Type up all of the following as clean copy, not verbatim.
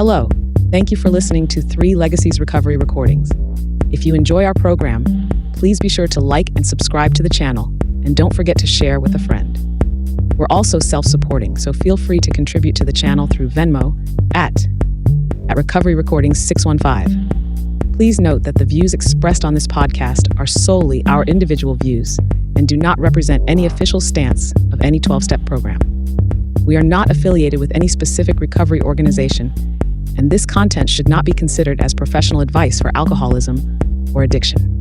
Hello, thank you for listening to 3 Legacies Recovery Recordings. If you enjoy our program, please be sure to like and subscribe to the channel, and don't forget to share with a friend. We're also self-supporting, so feel free to contribute to the channel through Venmo at Recovery Recordings 615. Please note that the views expressed on this podcast are solely our individual views and do not represent any official stance of any 12-step program. We are not affiliated with any specific recovery organization, and this content should not be considered as professional advice for alcoholism or addiction.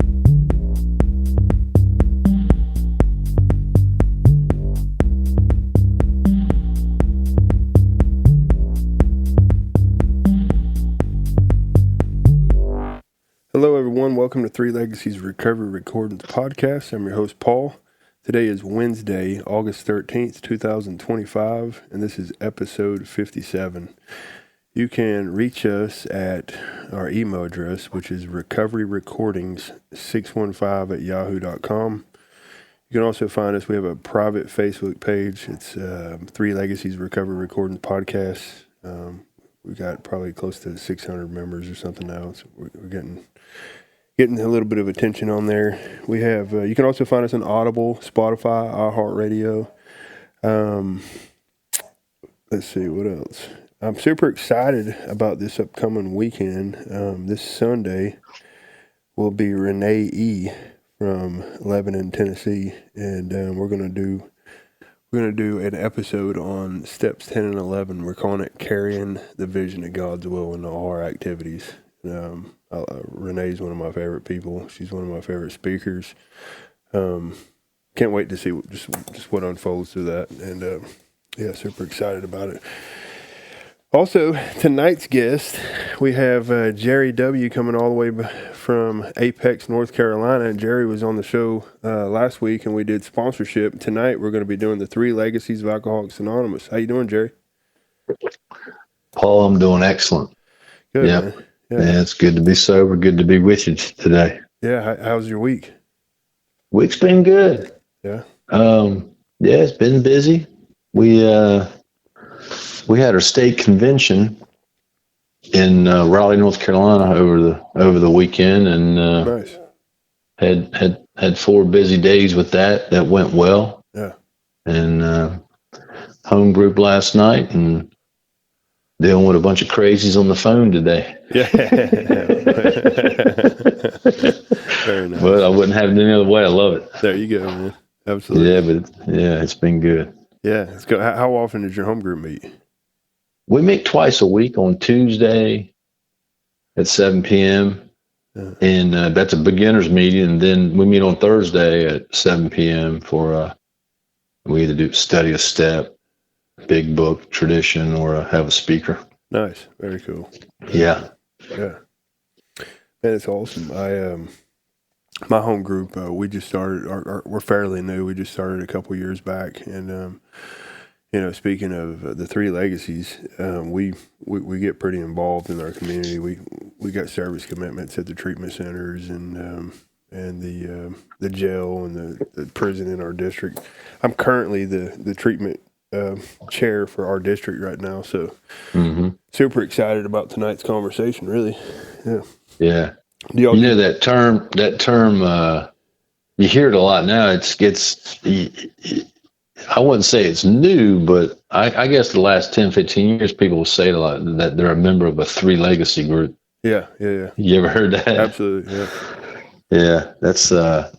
Hello, everyone. Welcome to 3 Legacies Recovery Recordings Podcast. I'm your host, Paul. Today is Wednesday, August 13th, 2025, and this is episode 57. You can reach us at our email address, which is recoveryrecordings615@yahoo.com. You can also find us. We have a private Facebook page. It's 3 Legacies Recovery Recordings Podcast. We got probably close to 600 members or something now. So we're getting a little bit of attention on there. We have, you can also find us on Audible, Spotify, iHeartRadio. Let's see, what else? I'm super excited about this upcoming weekend. This Sunday will be Renee E. from Lebanon, Tennessee, and we're gonna do an episode on steps 10 and 11. We're calling it Carrying the Vision of God's Will into All Our Activities. Renee's one of my favorite people. She's one of my favorite speakers. Can't wait to see just what unfolds through that, and super excited about it. Also, tonight's guest, we have Jerry W. coming all the way from Apex, North Carolina. And Jerry was on the show last week, and we did sponsorship. Tonight, we're going to be doing the 3 Legacies of Alcoholics Anonymous. How you doing, Jerry? Paul, I'm doing excellent. Good, yep. Man. Yeah, it's good to be sober. Good to be with you today. Yeah, how's your week? Week's been good. Yeah. It's been busy. We had our state convention in Raleigh, North Carolina over the weekend, and nice. had 4 busy days with that. That went well. Yeah. And home group last night, and dealing with a bunch of crazies on the phone today. Yeah. Very nice. But I wouldn't have it any other way. I love it. There you go, man. Absolutely. Yeah, it's been good. Yeah, it's good. How often does your home group meet? We meet twice a week on Tuesday at 7 p.m. Yeah. And that's a beginner's meeting. And then we meet on Thursday at 7 p.m. for we either study a step, big book, tradition, or have a speaker. Nice. Very cool. Yeah. Yeah. Man, it's awesome. My home group, we just started, we're fairly new. We just started a couple years back. And, speaking of the 3 legacies, we get pretty involved in our community. We got service commitments at the treatment centers and the jail and the prison in our district. I'm currently the treatment chair for our district right now, so super excited about tonight's conversation. Really, yeah. That term. You hear it a lot now. I wouldn't say it's new, but I guess the last 10, 15 years, people will say a lot that they're a member of a 3 legacy group. Yeah. You ever heard that? Absolutely. Yeah. Yeah, that's. I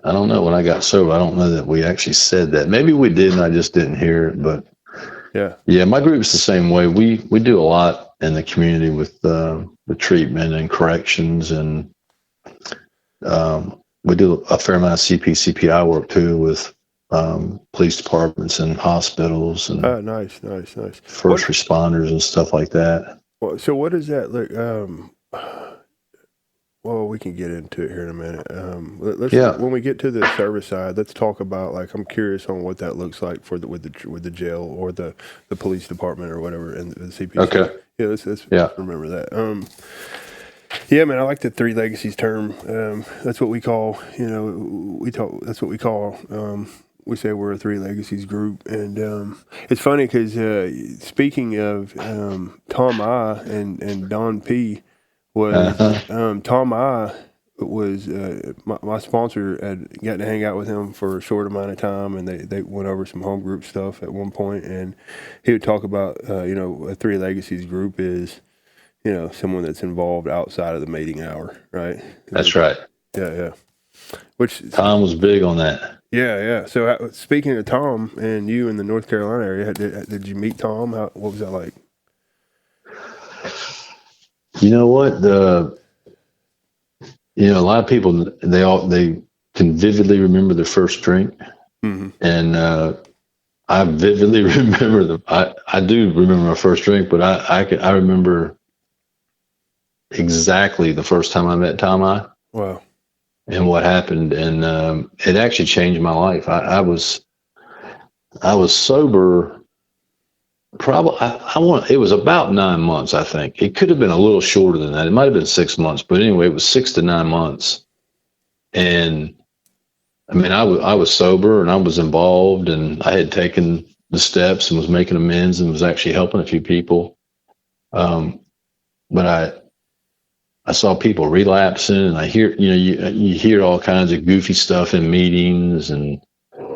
don't know. When I got sober, I don't know that we actually said that. Maybe we did, and I just didn't hear it. But yeah, my group's the same way. We do a lot in the community with the treatment and corrections, and we do a fair amount of CPI work too with police departments and hospitals and nice. First responders and stuff like that. Well, so what does that look? Well, we can get into it here in a minute. When we get to the service side, let's talk about, I'm curious on what that looks like with the jail or the police department or whatever, and the CPC. Okay. Yeah, let's remember that. Yeah, man, I like the 3 legacies term. That's what we call, that's what we call we say we're a Three Legacies group, and it's funny because speaking of Tom I and Don P was Tom I was my sponsor had got to hang out with him for a short amount of time, and they went over some home group stuff at one point, and he would talk about a Three Legacies group is someone that's involved outside of the mating hour, right? That's right. Yeah. Which Tom was big on that. Yeah. So speaking of Tom and you in the North Carolina area, did you meet Tom? What was that like? You know what? A lot of people they can vividly remember their first drink, and I vividly remember I do remember my first drink, but I remember exactly the first time I met Tom I. Wow. And what happened, and it actually changed my life. I was sober. Probably, it was about 9 months, I think. It could have been a little shorter than that. It might have been 6 months, but anyway, it was 6 to 9 months. And I mean, I was sober and I was involved, and I had taken the steps and was making amends and was actually helping a few people. But I saw people relapsing, and I hear, you hear all kinds of goofy stuff in meetings, and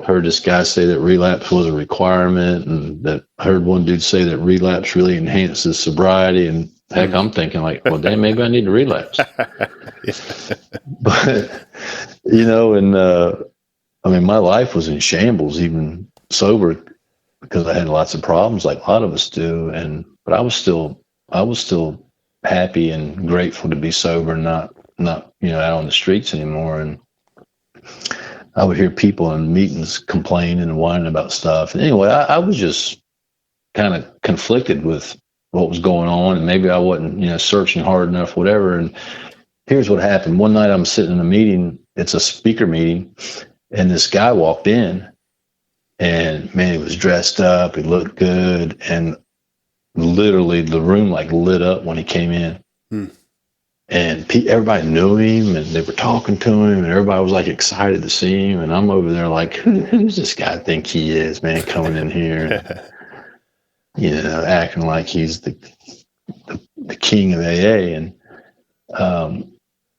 heard this guy say that relapse was a requirement, and that I heard one dude say that relapse really enhances sobriety. And heck, I'm thinking like, well, dang, maybe I need to relapse. But, I mean, my life was in shambles, even sober, because I had lots of problems like a lot of us do. But I was still happy and grateful to be sober and not out on the streets anymore. And I would hear people in meetings complaining and whining about stuff. And anyway, I was just kind of conflicted with what was going on, and maybe I wasn't, searching hard enough, whatever. And here's what happened. One night I'm sitting in a meeting, it's a speaker meeting, and this guy walked in, and man, he was dressed up, he looked good, and literally the room like lit up when he came in. And everybody knew him, and they were talking to him, and everybody was like excited to see him. And I'm over there like, who's this guy think he is, man, coming in here, acting like he's the king of AA. And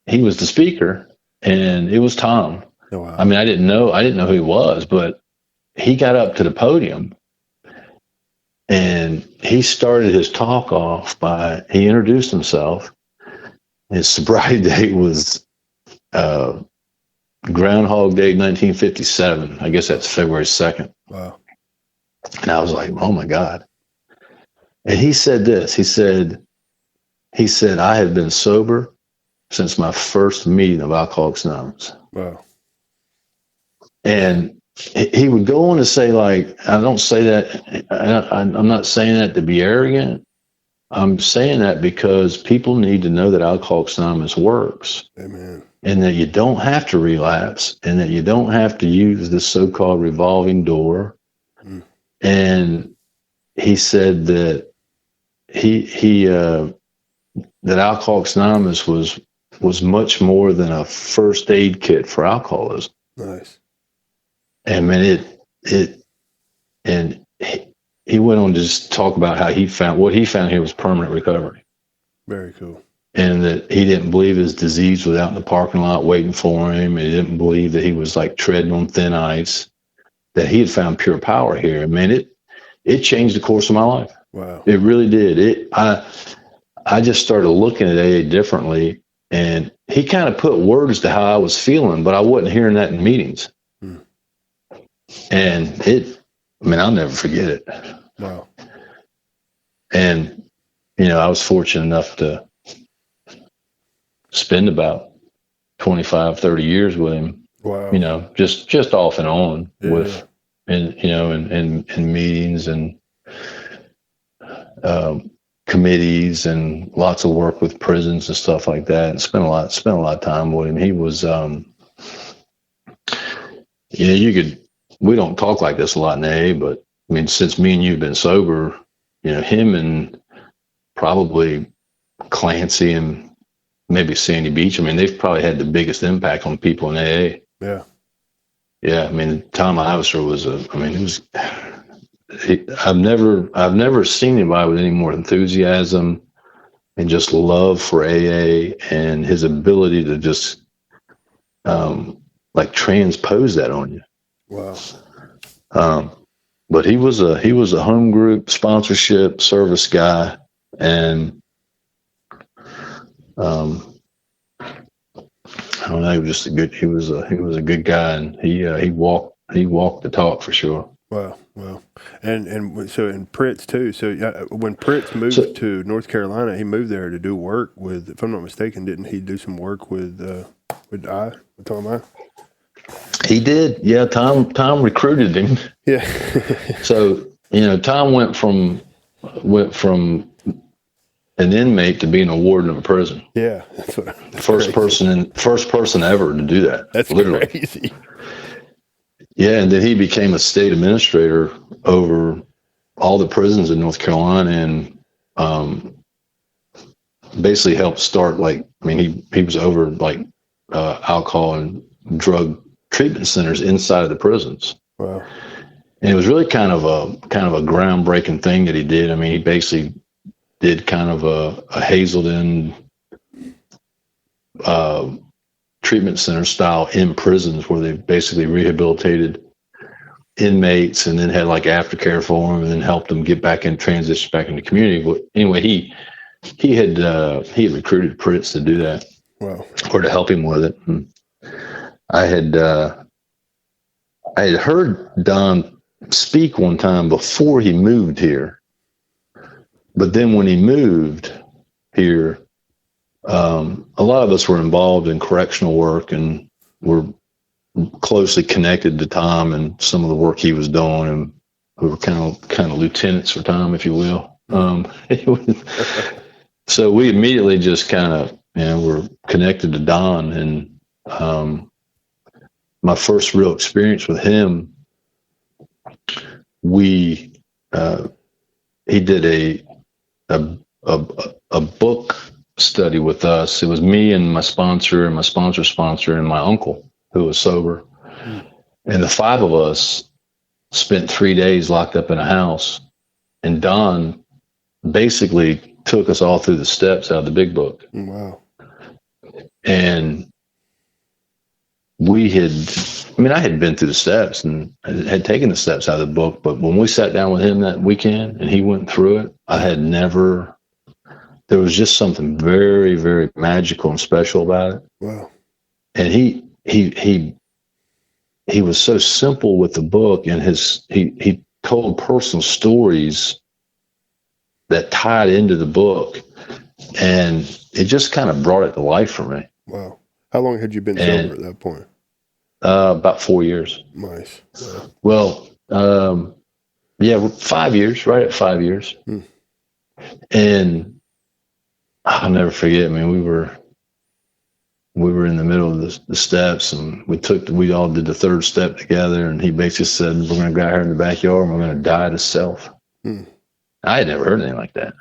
he was the speaker, and it was Tom. Oh, wow. I mean, I didn't know who he was, but he got up to the podium, and he started his talk off he introduced himself. His sobriety date was Groundhog Day 1957. I guess that's February 2nd. Wow. And I was like, oh my God. And he said this. He said, I have been sober since my first meeting of Alcoholics Anonymous. Wow. And he would go on to say, like, I don't say that, I'm not saying that to be arrogant. I'm saying that because people need to know that Alcoholics Anonymous works. Amen. And that you don't have to relapse, and that you don't have to use this so-called revolving door. And he said that that Alcoholics Anonymous was much more than a first aid kit for alcoholism. Nice. And man, he went on to just talk about how what he found here was permanent recovery. Very cool. And that he didn't believe his disease was out in the parking lot waiting for him. And he didn't believe that he was like treading on thin ice, that he had found pure power here. And man, it changed the course of my life. Wow. It really did. I just started looking at AA differently, and he kind of put words to how I was feeling, but I wasn't hearing that in meetings. And I'll never forget it. Wow. And, I was fortunate enough to spend about 25, 30 years with him. Wow. Just off and on Yeah. in meetings and committees and lots of work with prisons and stuff like that, and spent a lot of time with him. He was, we don't talk like this a lot in AA, but I mean, since me and you've been sober, him and probably Clancy and maybe Sandy Beach, I mean, they've probably had the biggest impact on people in AA. Yeah. Yeah, I mean, Tom Iverson was I've never seen anybody with any more enthusiasm and just love for AA, and his ability to just like transpose that on you. Wow. But he was a home group sponsorship service guy, and I don't know, he was a good guy, and he walked the talk for sure. Wow. Wow. And so in Pritz too. So when Pritz moved So to North Carolina, he moved there to do work with, if I'm not mistaken, didn't he do some work with Tom I? he did, yeah. Tom recruited him. Yeah. So Tom went from an inmate to being a warden of a prison. Yeah. That's First person ever to do that. That's literally crazy. Yeah, and then he became a state administrator over all the prisons in North Carolina, and basically helped start, he was over alcohol and drug treatment centers inside of the prisons. Wow. And it was really kind of a groundbreaking thing that he did. I mean, he basically did kind of a Hazelden treatment center style in prisons, where they basically rehabilitated inmates and then had like aftercare for them, and then helped them get back in, transition back in the community. But anyway, he had recruited Pritz to do that. Wow. Or to help him with it. And I had heard Don speak one time before he moved here, but then when he moved here, a lot of us were involved in correctional work and were closely connected to Tom and some of the work he was doing, and we were kind of lieutenants for Tom, if you will. So we immediately just kind of, were connected to Don, and my first real experience with him, he did a book study with us. It was me and my sponsor and my sponsor's sponsor and my uncle, who was sober. And the five of us spent 3 days locked up in a house. And Don basically took us all through the steps out of the big book. Wow. And I had been through the steps and had taken the steps out of the book. But when we sat down with him that weekend and he went through it, there was just something very, very magical and special about it. Wow. And he was so simple with the book, and he told personal stories that tied into the book, and it just kind of brought it to life for me. Wow. How long had you been sober at that point? About 4 years. Nice. Wow. Well, 5 years, right at 5 years. And I'll never forget. I mean, we were in the middle of the steps, and we all did the third step together. And he basically said, "We're going to go out here in the backyard, and we're going to die to self." I had never heard anything like that.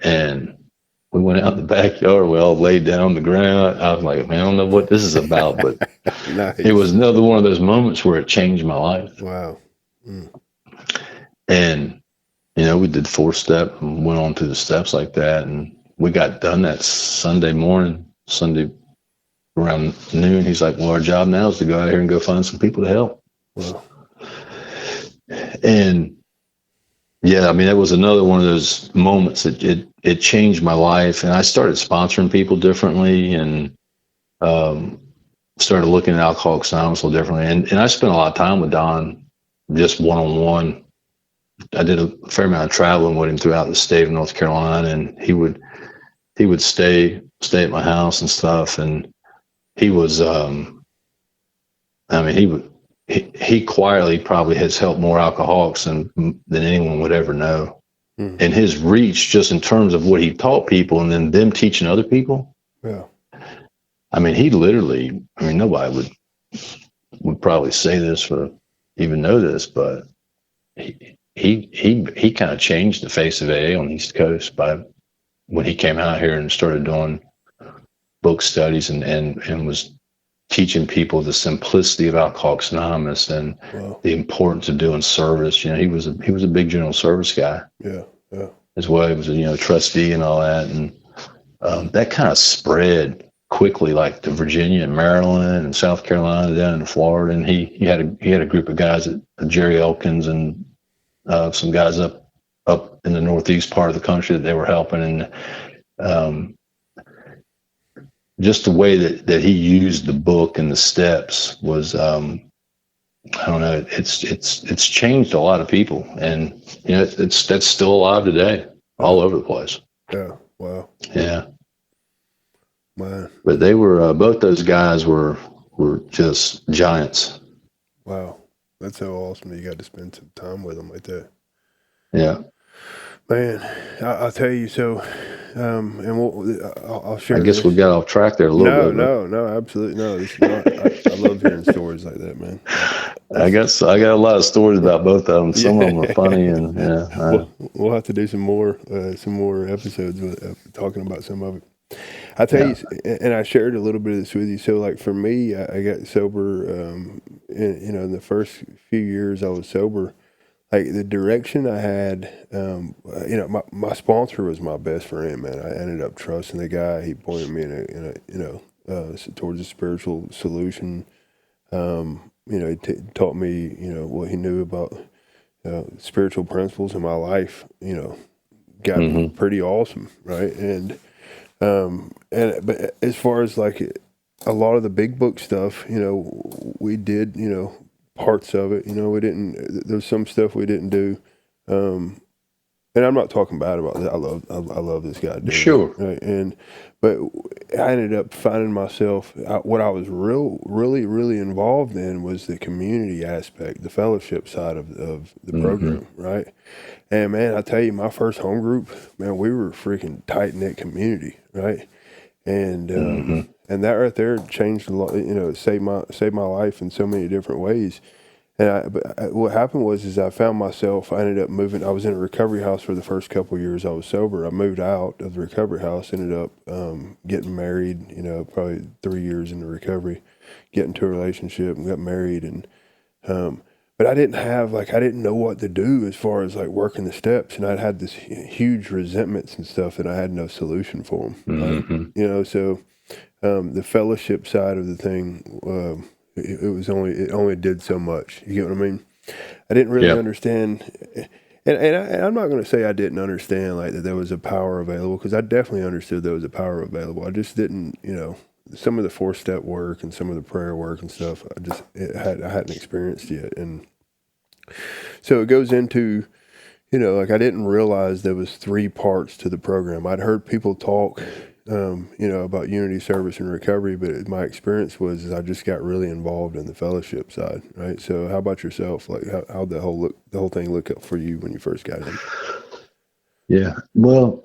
And we went out in the backyard. We all laid down on the ground. I was like, "Man, I don't know what this is about," but Nice. It was another one of those moments where it changed my life. Wow. And we did 4 step and went on through the steps like that. And we got done that Sunday around noon. He's like, "Well, our job now is to go out here and go find some people to help." Wow. And that was another one of those moments that it changed my life. And I started sponsoring people differently, and started looking at Alcoholics Anonymous a little differently. And I spent a lot of time with Don, just one-on-one. I did a fair amount of traveling with him throughout the state of North Carolina, and he would stay at my house and stuff. And he was, he quietly probably has helped more alcoholics than anyone would ever know. And his reach, just in terms of what he taught people, and then them teaching other people. Yeah. He literally, nobody would probably say this or even know this, but he kind of changed the face of AA on the East Coast when he came out here and started doing book studies and was teaching people the simplicity of Alcoholics Anonymous and Wow. the importance of doing service. You know, he was a big general service guy. Yeah. Yeah. As well. He was a trustee and all that, and that kind of spread quickly, like to Virginia and Maryland and South Carolina, down in Florida. And he had a group of guys, Jerry Elkins and some guys up in the northeast part of the country that they were helping, and just the way that he used the book and the steps was, I don't know, it's changed a lot of people, and that's still alive today, all over the place. Yeah. Wow. Yeah. Man. But they were both those guys were just giants. Wow. That's so awesome that you got to spend some time with them like that. Yeah. Man, I'll tell you. So, and I'll share. I guess this. we got off track there a little bit. No, absolutely no. This is not, I love hearing stories like that, man. I got a lot of stories about both of them. Some of them are funny, and we'll have to do some more episodes with, talking about some of it. I tell you, and I shared a little bit of this with you. So, like for me, I got sober. In the first few years I was sober, like the direction I had, my sponsor was my best friend, man. I ended up trusting the guy. He pointed me towards a spiritual solution. He taught me, what he knew about spiritual principles in my life. Got pretty awesome, right? But as far as like a lot of the big book stuff, we did, parts of it. We didn't. There's some stuff we didn't do, and I'm not talking bad about that. I love this guy. Sure. Right? But I ended up finding myself. What I was really involved in was the community aspect, the fellowship side of the program, right? And man, I tell you, my first home group, man, we were a freaking tight knit community, right? And and that right there changed a lot. Saved my life in so many different ways. And what happened was I found myself. I ended up moving. I was in a recovery house for the first couple of years I was sober. I moved out of the recovery house. Ended up getting married. Probably 3 years into recovery, get into a relationship and got married. And but I didn't know what to do as far as like working the steps. And I'd had this huge resentments and stuff, and I had no solution for them. Right? So the fellowship side of the thing. It only did so much. You get what I mean? I didn't really understand, and I'm not going to say I didn't understand like that there was a power available, because I definitely understood there was a power available. I just didn't, some of the 4-step work and some of the prayer work and stuff. I hadn't experienced yet, and so it goes into, like I didn't realize there was 3 parts to the program. I'd heard people talk. About unity, service, and recovery, but my experience was I just got really involved in the fellowship side, right? So, how about yourself? Like, how'd the whole thing look up for you when you first got in? Yeah, well,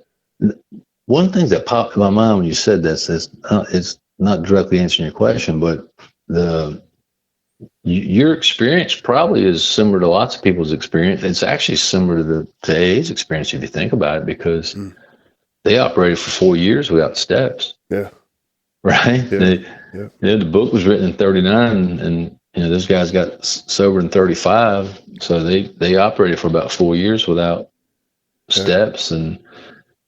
one thing that popped in my mind when you said this is it's not directly answering your question, but your experience probably is similar to lots of people's experience. It's actually similar to AA's experience if you think about it, because they operated for 4 years without steps. Yeah. Right? Yeah. The book was written in 39, and those guys got sober in 35. So they operated for about 4 years without steps, and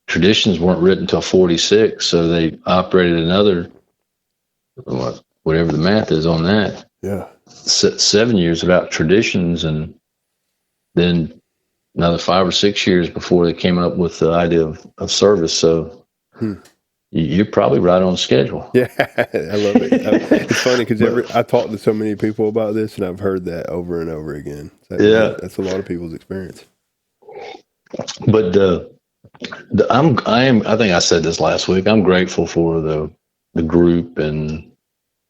traditions weren't written until 46. So they operated another, whatever the math is on that. Yeah. 7 years without traditions, and then another 5 or 6 years before they came up with the idea of service. So you're probably right on schedule. Yeah, I love it. It's funny because I talked to so many people about this, and I've heard that over and over again. So that's a lot of people's experience. But I think I said this last week. I'm grateful for the group and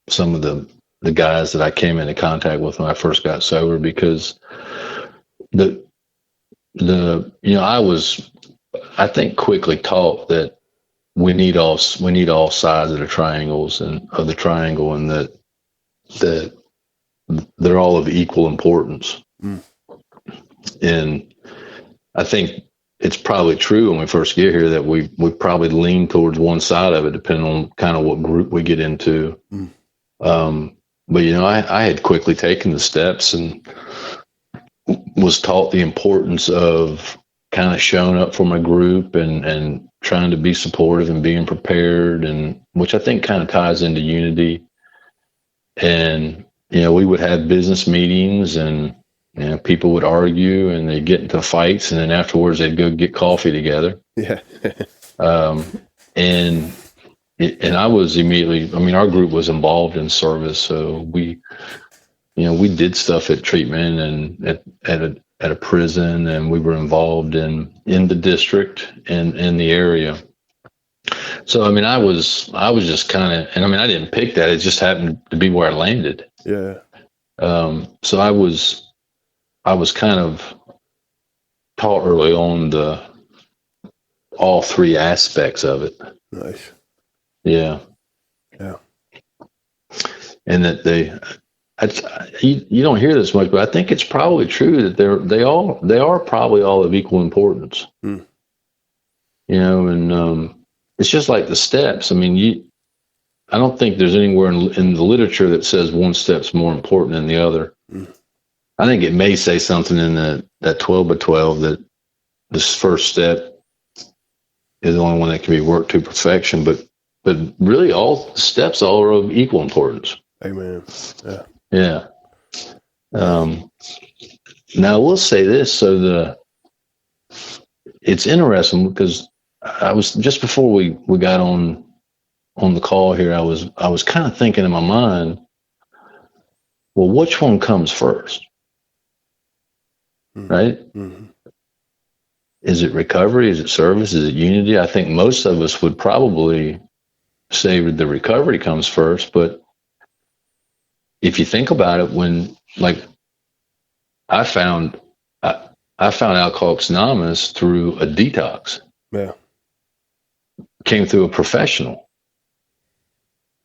some of the guys that I came into contact with when I first got sober, because I was, I think, quickly taught that we need all sides of the triangles and of the triangle, and that they're all of equal importance. And I think it's probably true when we first get here that we probably lean towards one side of it, depending on kind of what group we get into. But I had quickly taken the steps and was taught the importance of kind of showing up for my group and trying to be supportive and being prepared, and which I think kind of ties into unity. And we would have business meetings, and people would argue and they'd get into fights, and then afterwards they'd go get coffee together. Yeah. And I was immediately, our group was involved in service, so we did stuff at treatment and at a prison, and we were involved in the district and in the area. So I was just kind of, and I didn't pick that; it just happened to be where I landed. Yeah. So I was kind of taught early on all three aspects of it. Nice. Yeah. Yeah. And that you don't hear this much, but I think it's probably true that they are probably all of equal importance. Mm. And it's just like the steps. I don't think there's anywhere in the literature that says one step's more important than the other. Mm. I think it may say something in that 12 by 12 that this first step is the only one that can be worked to perfection, but really all the steps all are of equal importance. Amen. Yeah. Yeah. Now we'll say this. So it's interesting because I was just before we got on the call here, I was kind of thinking in my mind, well, which one comes first? Mm-hmm. Right? Mm-hmm. Is it recovery? Is it service? Is it unity? I think most of us would probably say the recovery comes first, but if you think about it, when I found Alcoholics Anonymous through a detox. Yeah. Came through a professional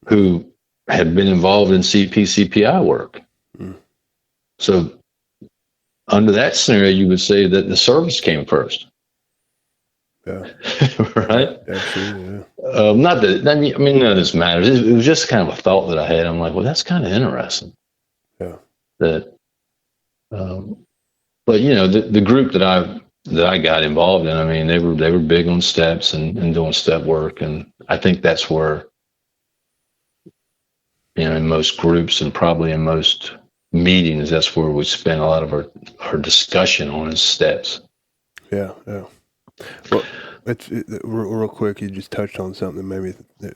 who had been involved in CPI work. Mm. So under that scenario, you would say that the service came first. Yeah. Right? Absolutely. Yeah. Not that, none of this matters. It was just kind of a thought that I had. I'm like, well, that's kind of interesting. Yeah. That, but the group that I got involved in, they were big on steps and doing step work, and I think that's where, in most groups and probably in most meetings, that's where we spend a lot of our discussion on is steps. Yeah. Yeah. Well, real quick, you just touched on something that made me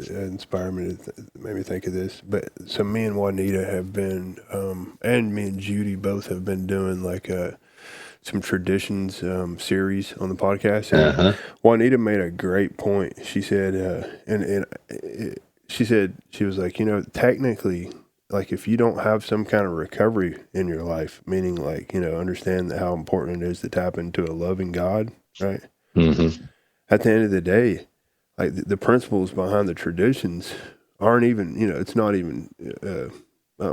inspire me made me think of this. But so me and Juanita have been, and me and Judy both have been doing some traditions series on the podcast. And Juanita made a great point. She said, she was like, technically, if you don't have some kind of recovery in your life, meaning understand how important it is to tap into a loving God, right? Mm-hmm. At the end of the day, the principles behind the traditions aren't even, it's not even, I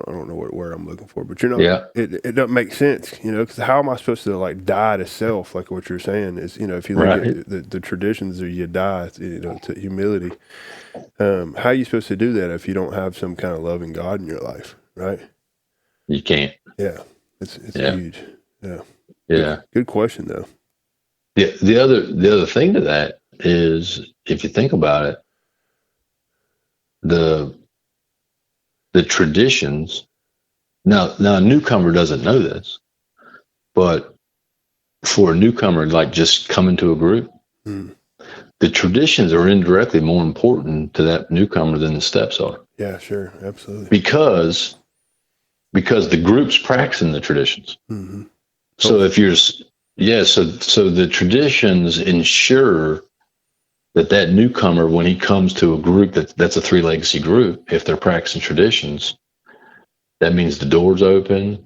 don't know what word I'm looking for, but you're not, yeah. It doesn't make sense, because how am I supposed to die to self? Like what you're saying is, if you look at the traditions or you die, to humility. How are you supposed to do that if you don't have some kind of loving God in your life? Right. You can't. Yeah. It's huge. Yeah. Yeah. Good question though. The other thing to that is, if you think about it, the traditions. Now a newcomer doesn't know this, but for a newcomer, just coming to a group, the traditions are indirectly more important to that newcomer than the steps are. Yeah, sure, absolutely. Because the group's practicing the traditions. Mm-hmm. So if you're so the traditions ensure that newcomer, when he comes to a group that's a 3 legacy group, if they're practicing traditions, that means the door's open,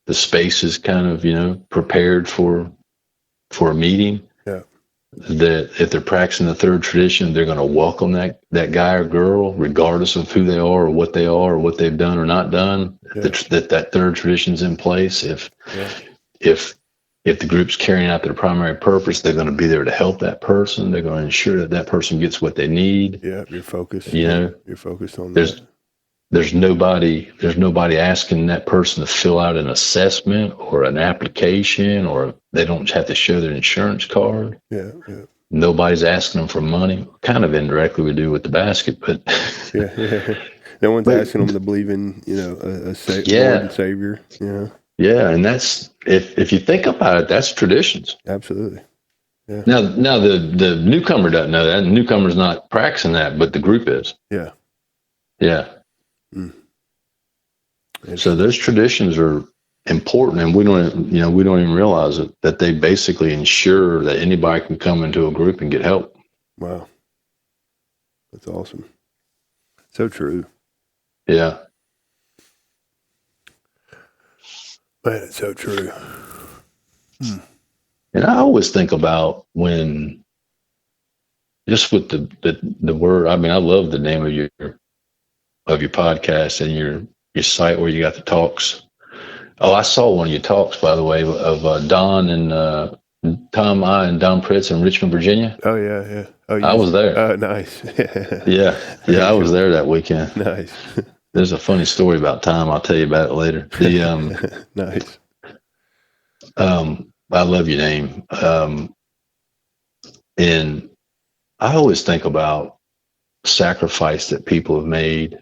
the space is kind of prepared for a meeting. Yeah. That if they're practicing the third tradition, they're going to welcome that guy or girl, regardless of who they are or what they've done or not done. Yeah. That third tradition's in place. If the group's carrying out their primary purpose, they're going to be there to help that person. They're going to ensure that person gets what they need. Yeah, you're focused. You're focused on that. there's nobody asking that person to fill out an assessment or an application, or they don't have to show their insurance card. Yeah. Nobody's asking them for money. Kind of indirectly we do with the basket, but yeah. No one's asking them to believe in, Lord and Savior. Yeah, and that's if you think about it, that's traditions. Absolutely. Yeah. Now the newcomer doesn't know that. The newcomer's not practicing that, but the group is. Yeah. Yeah. So those traditions are important, and we don't even realize it, that they basically ensure that anybody can come into a group and get help. Wow. That's awesome. So true. Yeah. Man, it's so true. And I always think about when, just with the word, I mean, I love the name of your podcast and your site where you got the talks. Oh, I saw one of your talks, by the way, of Don and Tom I and Don Pritz in Richmond, Virginia. Oh, yeah. Oh, I was there. Oh, nice. Yeah, I was there that weekend. Nice. There's a funny story about Tom. I'll tell you about it later. Nice. I love your name. And I always think about sacrifice that people have made.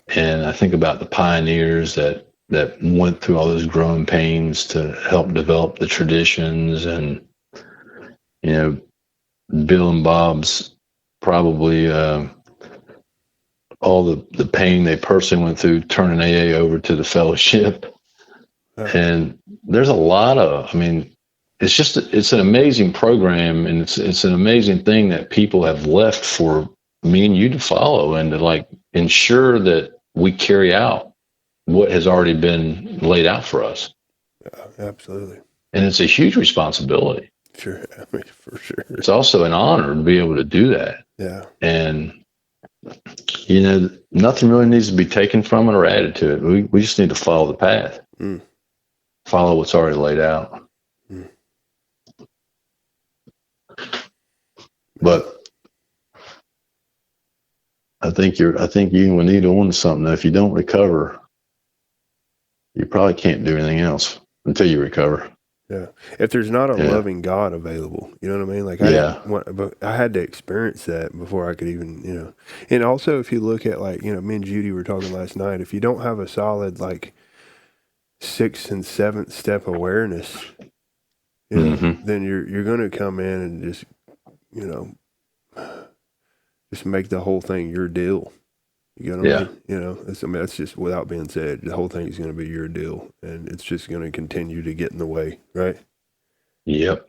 And I think about the pioneers that went through all those growing pains to help develop the traditions. And, Bill and Bob's probably all the pain they personally went through turning AA over to the fellowship. And there's a lot of, it's an amazing program, and it's an amazing thing that people have left for me and you to follow and to ensure that we carry out what has already been laid out for us. Yeah, absolutely. And it's a huge responsibility. Sure. For sure. It's also an honor to be able to do that. Yeah. And, nothing really needs to be taken from it or added to it. We just need to follow the path. Follow what's already laid out. But I think you will need on to something. If you don't recover, you probably can't do anything else until you recover. Yeah. If there's not a loving God available, you know what I mean? But I had to experience that before I could even, And also, if you look at me and Judy were talking last night, if you don't have a solid 6th and 7th step awareness, then you're going to come in and just, just make the whole thing your deal. You know what I mean? That's just without being said. The whole thing is going to be your deal, and it's just going to continue to get in the way, right? Yep.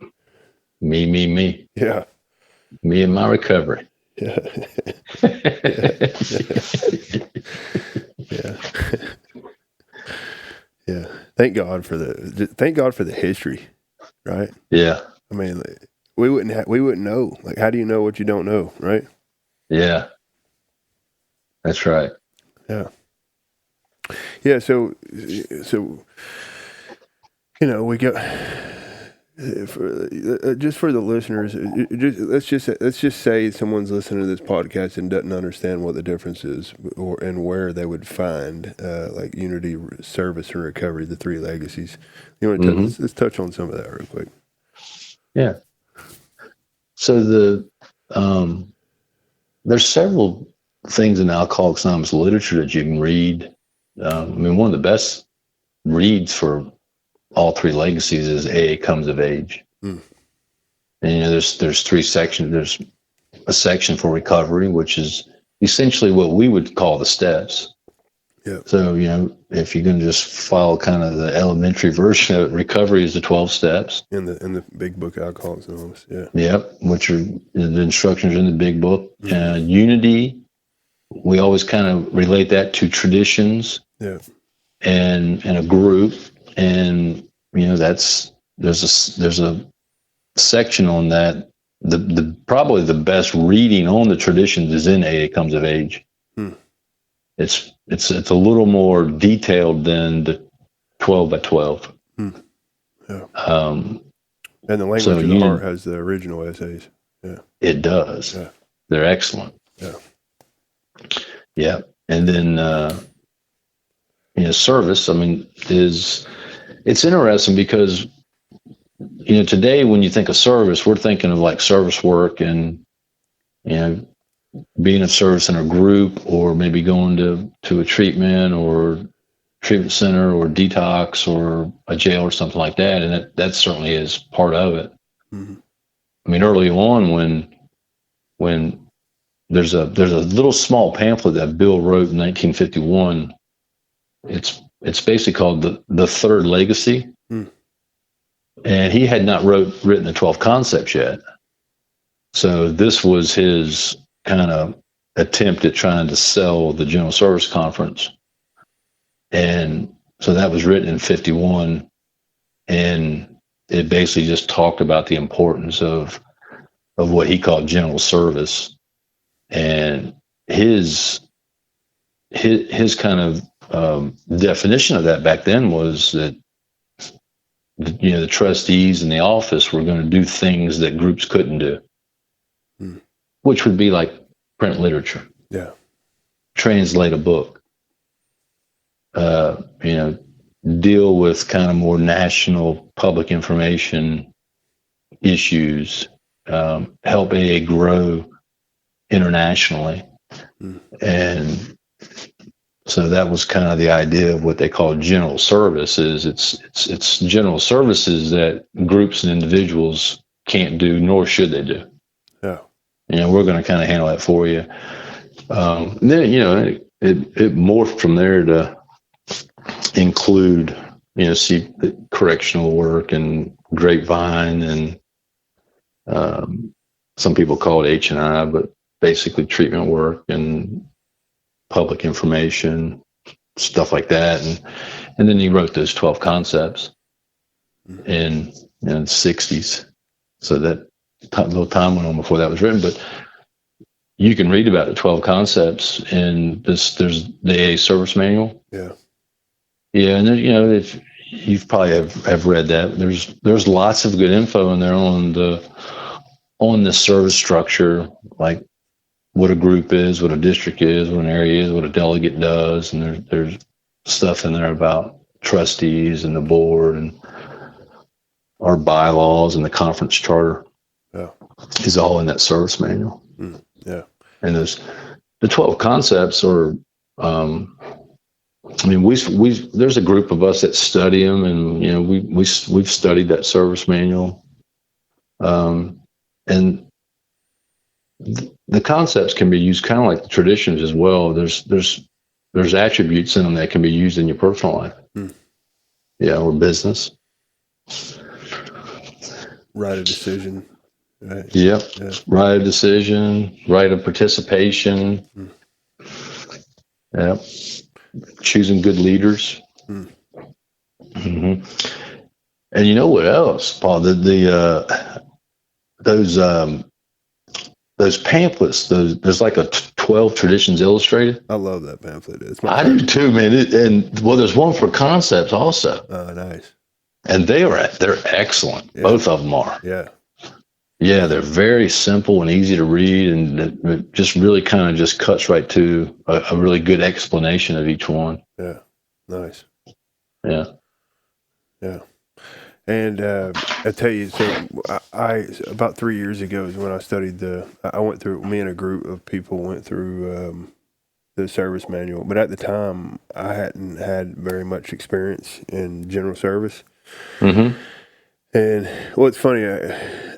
Me. Yeah. Me and my recovery. Yeah. Yeah. Thank God for the history, right? Yeah. I mean, we wouldn't know. How do you know what you don't know, right? Yeah. That's right. Yeah. Yeah. So, we go just for the listeners. Let's just say someone's listening to this podcast and doesn't understand what the difference is, and where they would find unity, service, and recovery, the three legacies. You want to let's touch on some of that real quick. Yeah. So there's several things in Alcoholics Anonymous literature that you can read. One of the best reads for all three legacies is AA Comes of Age. And there's three sections. There's a section for recovery, which is essentially what we would call the steps. Yeah. So, if you're going to just follow kind of the elementary version of it, recovery is the 12 steps. In the big book, Alcoholics Anonymous. Yeah. Yep. Which are the instructions in the big book. Unity, we always kind of relate that to traditions. Yeah. And a group. And, there's a section on that. The probably the best reading on the traditions is in AA Comes of Age. It's a little more detailed than the 12 by 12. Yeah. And the language of the heart has the original essays. Yeah. It does. Yeah. They're excellent. Yeah. Yeah. And then, service, I mean, it's interesting because, today when you think of service, we're thinking of like service work and, being of service in a group or maybe going to a treatment or treatment center or detox or a jail or something like that. And that certainly is part of it. Mm-hmm. I mean, early on when there's a little small pamphlet that Bill wrote in 1951. It's basically called the Third Legacy. Mm. And he had not written the 12 concepts yet. So this was his kind of attempt at trying to sell the General Service Conference. And so that was written in 51. And it basically just talked about the importance of what he called general service. And his kind of definition of that back then was that the trustees in the office were going to do things that groups couldn't do, which would be like print literature, translate a book, deal with kind of more national public information issues, help AA grow internationally. And so that was kind of the idea of what they call general services. It's general services that groups and individuals can't do, nor should they do. Yeah. We're going to kind of handle that for you. Then, it morphed from there to include, see correctional work and grapevine and some people call it H&I, but basically treatment work and public information, stuff like that. And then he wrote those 12 concepts in the 60s. So that little time went on before that was written, but you can read about the 12 concepts in there's the AA service manual. Yeah. Yeah. And if you've probably have read that, there's lots of good info in there on the service structure, like what a group is, what a district is, what an area is, what a delegate does. And there's stuff in there about trustees and the board and our bylaws and the conference charter. Yeah. Is all in that service manual. Yeah. And the 12 concepts are, there's a group of us that study them, and, we've studied that service manual. And the concepts can be used kind of like the traditions as well. There's attributes in them that can be used in your personal life. Or business. Right of decision. Right. Yep. Yeah. Right of decision, right of participation. Yep. Choosing good leaders. Mm-hmm. And you know what else, Paul? Those pamphlets. There's like a 12 Traditions Illustrated. I love that pamphlet. I do too, man. There's one for concepts also. Oh, nice. And they're excellent. Yeah. Both of them are. Yeah. Yeah, they're very simple and easy to read, and it just really kind of just cuts right to a really good explanation of each one. Yeah, nice. Yeah. Yeah. And I tell you, so I about 3 years ago is when I studied me and a group of people went through the service manual. But at the time, I hadn't had very much experience in general service. Mm-hmm. And it's funny,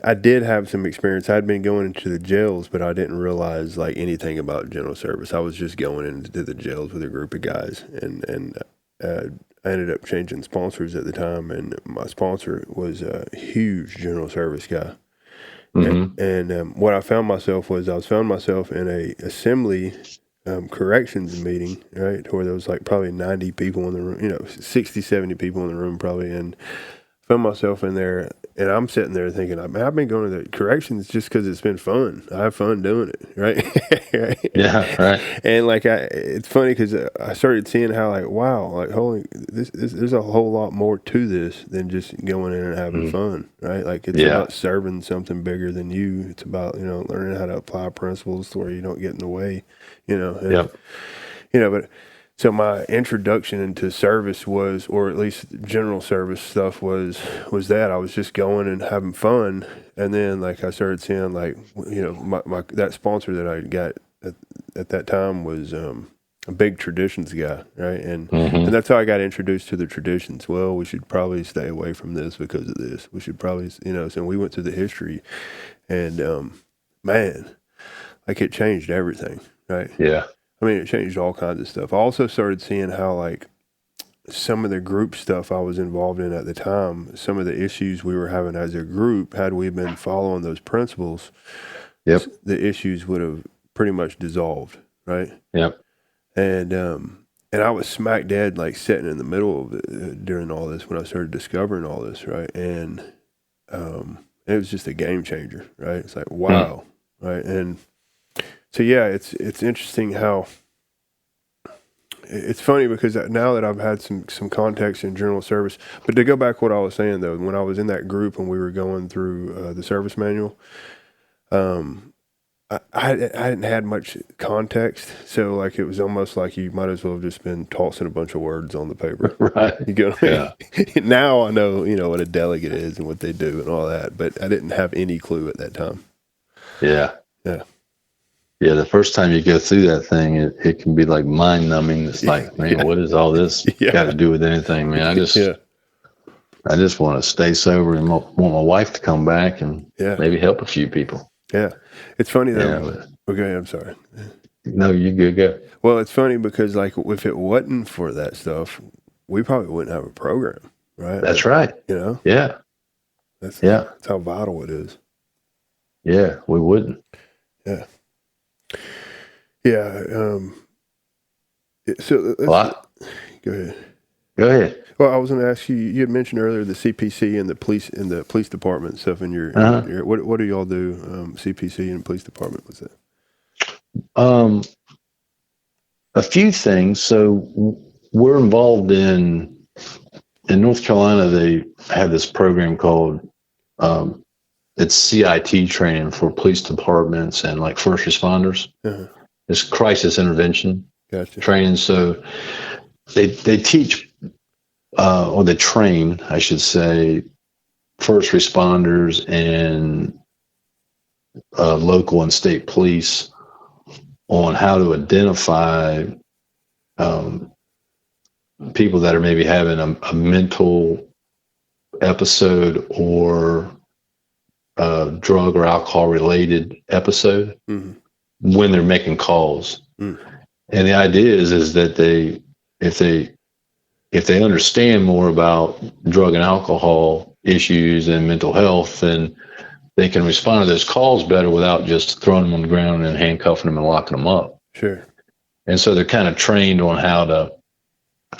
I did have some experience. I'd been going into the jails, but I didn't realize like anything about general service. I was just going into the jails with a group of guys, and I ended up changing sponsors at the time, and my sponsor was a huge general service guy. Mm-hmm. And what I found myself in a assembly corrections meeting, right, where there was like probably 90 people in the room, 60, 70 people in the room probably, and found myself in there, and I'm sitting there thinking, I've been going to the corrections just because it's been fun. I have fun doing it, right? Right? Yeah, right. And like, it's funny because I started seeing how like, wow, like there's a whole lot more to this than just going in and having fun, right? Like it's about serving something bigger than you. It's about learning how to apply principles to where you don't get in the way, And, But so my introduction into service was, or at least general service stuff was that I was just going and having fun. And then like I started seeing like, my that sponsor that I got at that time was, a big traditions guy, right? And that's how I got introduced to the traditions. Well, we should probably stay away from this because of this. We should probably, so we went through the history, and man, like it changed everything, right? Yeah. I mean, it changed all kinds of stuff. I also started seeing how like some of the group stuff I was involved in at the time, some of the issues we were having as a group, had we been following those principles, the issues would have pretty much dissolved, right? Yep. And I was smack dead, like sitting in the middle of it during all this when I started discovering all this, right? And it was just a game changer, right? It's like, wow, right? And so, yeah, it's interesting how it's funny because now that I've had some context in general service, but to go back what I was saying though, when I was in that group and we were going through the service manual, I hadn't had much context, so like it was almost like you might as well have just been tossing a bunch of words on the paper. Right. You get what I mean? Now I know, what a delegate is and what they do and all that, but I didn't have any clue at that time. Yeah. Yeah. Yeah, the first time you go through that thing, it can be like mind numbing. It's like, man, what is all this got to do with anything, man? I just want to stay sober and want my wife to come back and maybe help a few people. Yeah. It's funny though. Okay, I'm sorry. No, you good, go. Well, it's funny because like if it wasn't for that stuff, we probably wouldn't have a program, right? That's right. Yeah. That's how vital it is. Yeah, we wouldn't. Yeah. Yeah. So go ahead. Go ahead. Well, I was going to ask you. You had mentioned earlier the CPC and the police department stuff. In your what do y'all do? CPC and police department. What's that? A few things. So we're involved in North Carolina. They have this program called it's CIT training for police departments and like first responders. It's crisis intervention training. So they teach or they train, I should say, first responders and local and state police on how to identify people that are maybe having a mental episode or drug or alcohol related episode when they're making calls. And the idea is that if they understand more about drug and alcohol issues and mental health, then they can respond to those calls better without just throwing them on the ground and handcuffing them and locking them up. Sure. And so they're kind of trained on how to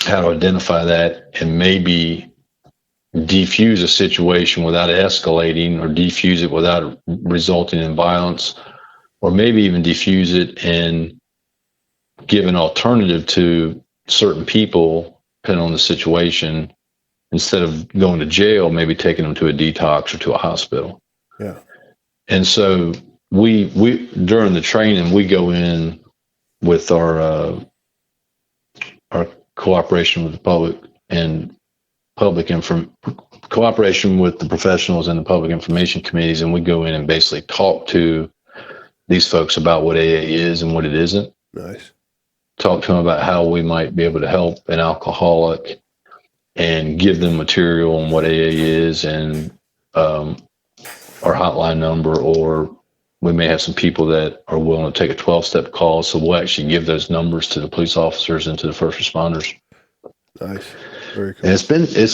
identify that and maybe defuse a situation without escalating, or defuse it without resulting in violence, or maybe even defuse it and give an alternative to certain people, depending on the situation, instead of going to jail, maybe taking them to a detox or to a hospital. Yeah. And so we during the training, we go in with our cooperation with the public and cooperation with the professionals and the public information committees, and we go in and basically talk to these folks about what AA is and what it isn't. Nice. Talk to them about how we might be able to help an alcoholic and give them material on what AA is and our hotline number, or we may have some people that are willing to take a 12-step call. So we'll actually give those numbers to the police officers and to the first responders. Nice. Very cool. And it's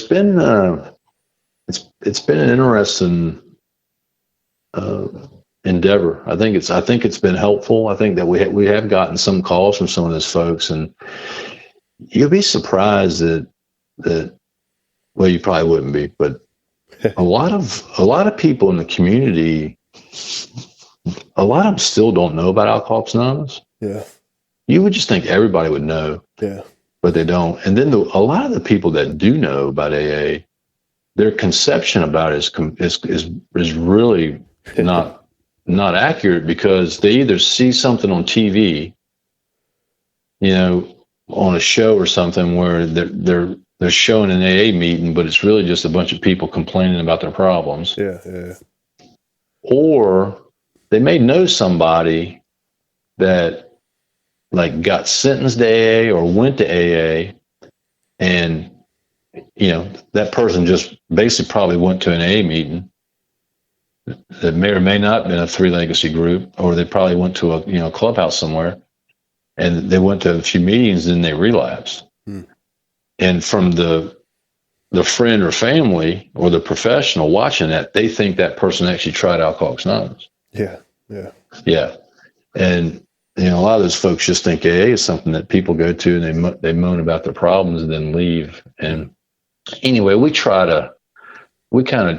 been an interesting endeavor. I think it's been helpful. I think that we have gotten some calls from some of those folks, and you'll be surprised that well, you probably wouldn't be, but a lot of people in the community, a lot of them still don't know about Alcoholics Anonymous. Yeah. You would just think everybody would know. Yeah. But they don't. And then a lot of the people that do know about AA, their conception about it is really not accurate, because they either see something on TV, on a show or something where they're showing an AA meeting, but it's really just a bunch of people complaining about their problems. Yeah. Or they may know somebody that like got sentenced to AA or went to AA, and that person just basically probably went to an AA meeting that may or may not have been a Three Legacy group, or they probably went to a clubhouse somewhere, and they went to a few meetings and they relapsed. And from the friend or family or the professional watching that, they think that person actually tried Alcoholics Anonymous. Yeah. And a lot of those folks just think AA is something that people go to and they moan about their problems and then leave. And anyway, we kind of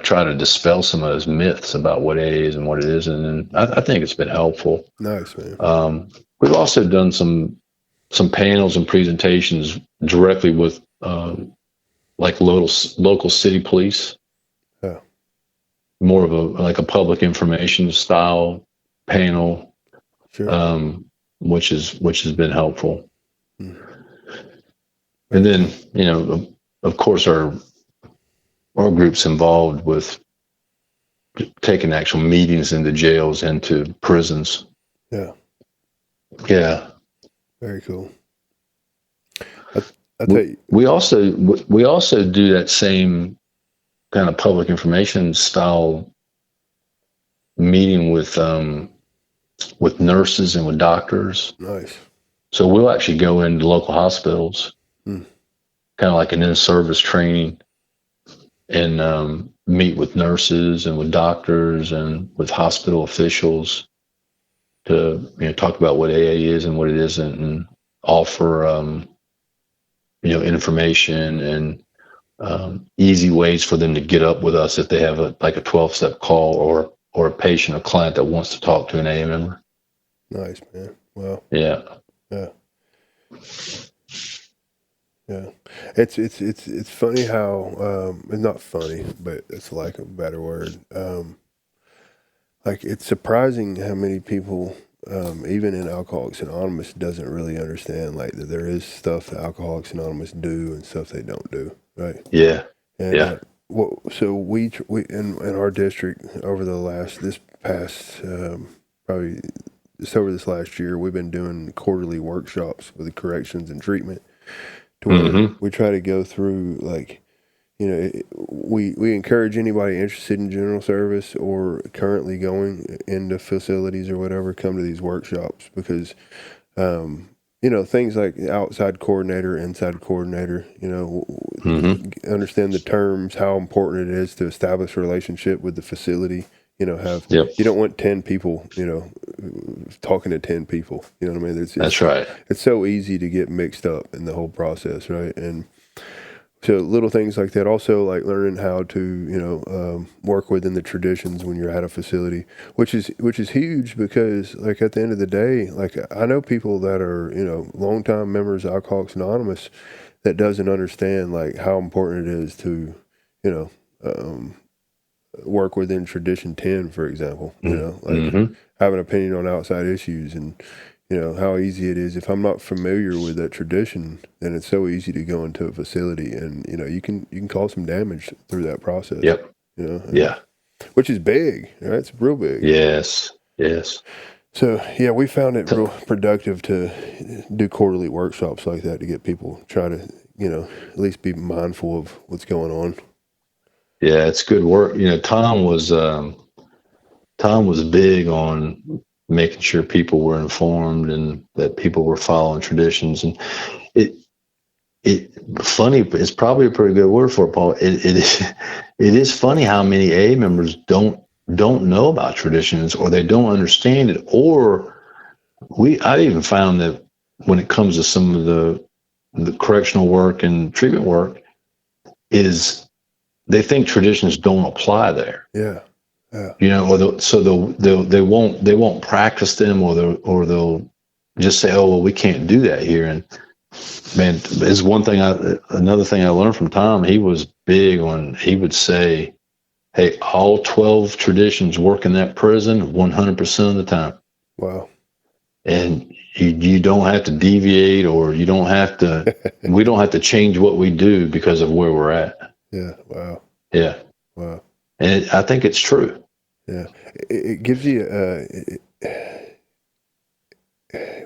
try to dispel some of those myths about what AA is and what it isn't, and I think it's been helpful. Nice, man. We've also done some panels and presentations directly with like local city police. Yeah. More of a public information style panel. Sure. Which has been helpful. And then, of course, our group's involved with taking actual meetings into jails and to prisons. Yeah. Very cool. I tell you, we also do that same kind of public information style meeting with nurses and with doctors. Nice. So we'll actually go into local hospitals, kind of like an in-service training, and meet with nurses and with doctors and with hospital officials to talk about what AA is and what it isn't, and offer information and easy ways for them to get up with us if they have a 12-step call or a patient or client that wants to talk to an AA member. Nice, man. Wow. Yeah. It's funny how it's not funny, but it's like a better word. It's surprising how many people, even in Alcoholics Anonymous, doesn't really understand that there is stuff that Alcoholics Anonymous do and stuff they don't do, right? Yeah. And so we in our district over this last year, we've been doing quarterly workshops with corrections and treatment, to where we try to go through we encourage anybody interested in general service or currently going into facilities or whatever, come to these workshops, because things like outside coordinator, inside coordinator, understand the terms, how important it is to establish a relationship with the facility. You don't want 10 people, talking to 10 people. You know what I mean? That's right. It's so easy to get mixed up in the whole process, right? And so little things like that. Also, like learning how to, work within the traditions when you're at a facility, which is huge, because at the end of the day, I know people that are, longtime members of Alcoholics Anonymous that doesn't understand how important it is to, work within tradition 10, for example, have an opinion on outside issues, and how easy it is. If I'm not familiar with that tradition, then it's so easy to go into a facility and you can cause some damage through that process. Yep. Which is big, right? It's real big. Yes. So we found it real productive to do quarterly workshops like that to get people try to at least be mindful of what's going on. Yeah, it's good work. Tom was big on making sure people were informed and that people were following traditions. And funny, it's probably a pretty good word for it, Paul. It is funny how many AA members don't know about traditions, or they don't understand it. Or I even found that when it comes to some of the correctional work and treatment work, is they think traditions don't apply there. Yeah. So they won't practice them, or they'll just say, oh, well, we can't do that here. And man, it's another thing I learned from Tom. He was big on, he would say, hey, all 12 traditions work in that prison 100% of the time. Wow. And you don't have to deviate, or you don't have to. We don't have to change what we do because of where we're at. Yeah. Wow. Yeah. Wow. And I think it's true. Yeah. It gives you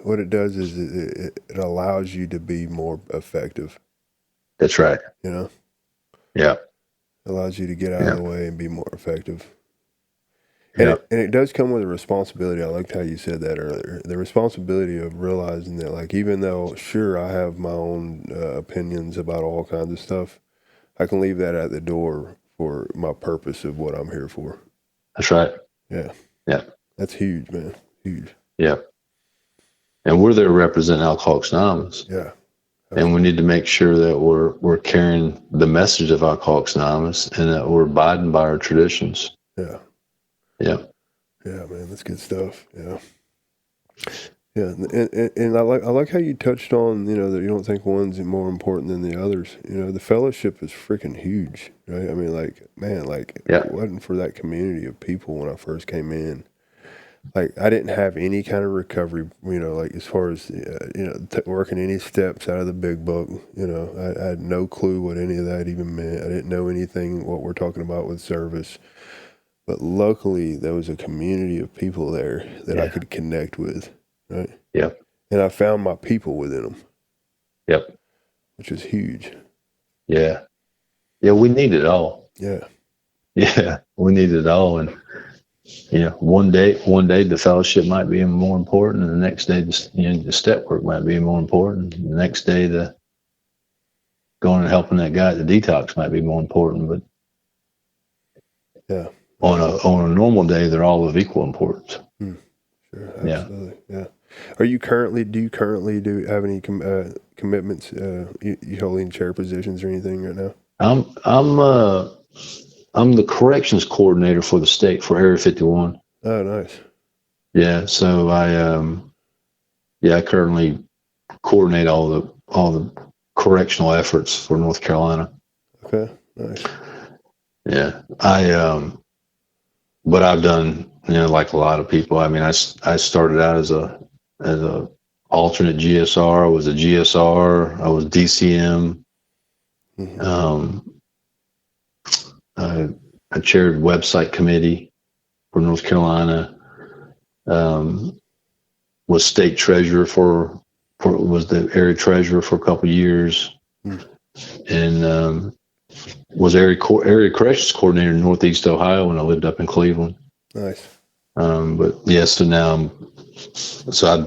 what it does is it allows you to be more effective. That's right. You know, Yeah. it allows you to get out of the way and be more effective. Yeah. And it does come with a responsibility. I liked how you said that earlier. The responsibility of realizing that, like, even though, sure, I have my own opinions about all kinds of stuff, I can leave that at the door for my purpose of what I'm here for. That's right. Yeah. Yeah. That's huge, man. Huge. Yeah. And we're there to represent Alcoholics Anonymous. Yeah. And we need to make sure that we're carrying the message of Alcoholics Anonymous, and that we're abiding by our traditions. Yeah. Yeah. Yeah, man, that's good stuff. Yeah. Yeah, and I like how you touched on, that you don't think one's more important than the others. The fellowship is freaking huge, right? I mean, like, man, like, if it wasn't for that community of people when I first came in, like, I didn't have any kind of recovery, like, as far as, working any steps out of the big book. I had no clue what any of that even meant. I didn't know anything what we're talking about with service. But luckily, there was a community of people there that I could connect with, right? Yep. And I found my people within them. Yep. Which is huge. Yeah. Yeah, we need it all. Yeah. Yeah, we need it all. And, one day the fellowship might be more important, and the next day, the step work might be more important. The next day, the going and helping that guy at the detox might be more important. But yeah. On a normal day, they're all of equal importance. Sure, absolutely. Yeah. Do you currently have any commitments? You holding chair positions or anything right now? I'm the corrections coordinator for the state for Area 51. Oh, nice. Yeah, so I currently coordinate all the correctional efforts for North Carolina. Okay, nice. Yeah, but I've done, like a lot of people. I mean, I started out as a alternate GSR. I was a GSR. I was DCM. Mm-hmm. I chaired website committee for North Carolina. Was state treasurer was the area treasurer for a couple of years, and was area corrections coordinator in Northeast Ohio when I lived up in Cleveland. Nice. But yeah, so now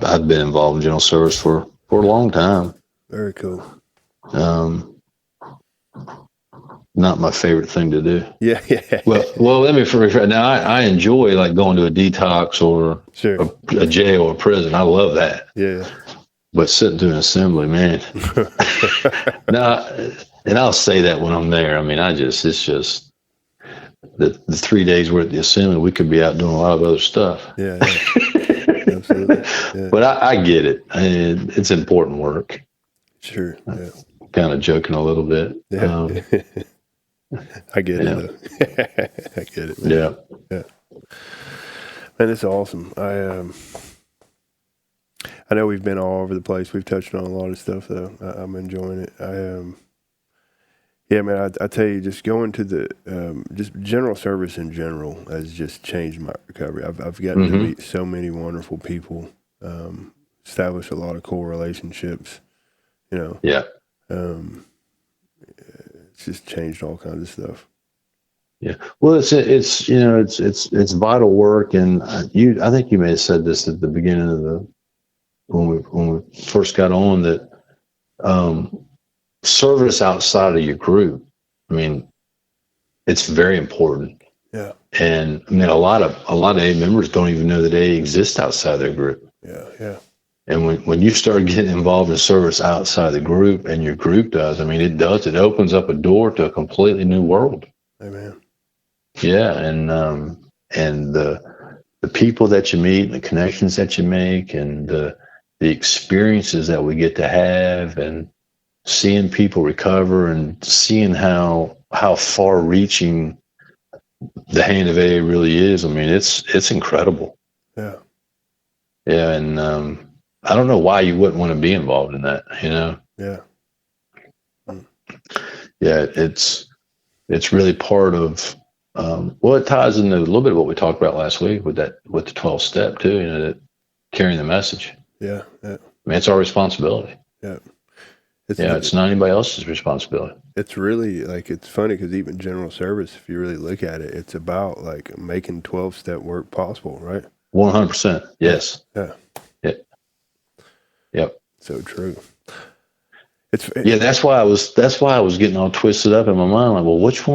I've been involved in general service for a long time. Very cool. Not my favorite thing to do. Yeah. Well, let me rephrase. Now, I enjoy like going to a detox or a jail or a prison. I love that. Yeah. But sitting through an assembly, man. Now, and I'll say that when I'm there. I mean, it's just the 3 days we're at the assembly, we could be out doing a lot of other stuff. Yeah. Absolutely. Yeah. But I get it. It's important work. Sure. Yeah. Kind of joking a little bit. Yeah. I get it. Though. I get it. Man. Yeah. Man, it's awesome. I know we've been all over the place. We've touched on a lot of stuff, though. I'm enjoying it. Yeah, man. I tell you, just going to the just general service in general has just changed my recovery. I've gotten to meet so many wonderful people, establish a lot of cool relationships. Yeah. It's just changed all kinds of stuff. Yeah. Well, it's vital work, and I think you may have said this at the beginning of when we first got on, that service outside of your group. I mean, it's very important. Yeah. And I mean, a lot of AA members don't even know that AA exists outside their group. Yeah. And when you start getting involved in service outside the group, and your group does, I mean, it opens up a door to a completely new world. Amen. Yeah. And the people that you meet, and the connections that you make, and the experiences that we get to have, and seeing people recover, and seeing how far reaching the hand of AA really is. I mean, it's incredible. Yeah. Yeah. And, I don't know why you wouldn't want to be involved in that. Yeah. Mm. Yeah, it's really part of. Well, it ties into a little bit of what we talked about last week with the 12 step too. That carrying the message. Yeah. Yeah. I mean, it's our responsibility. Yeah. It's not anybody else's responsibility. It's really it's funny because even general service, if you really look at it, it's about like making 12-step work possible, right? 100%. Yes. Yeah. Yep. So true. That's why I was getting all twisted up in my mind. Like, well, which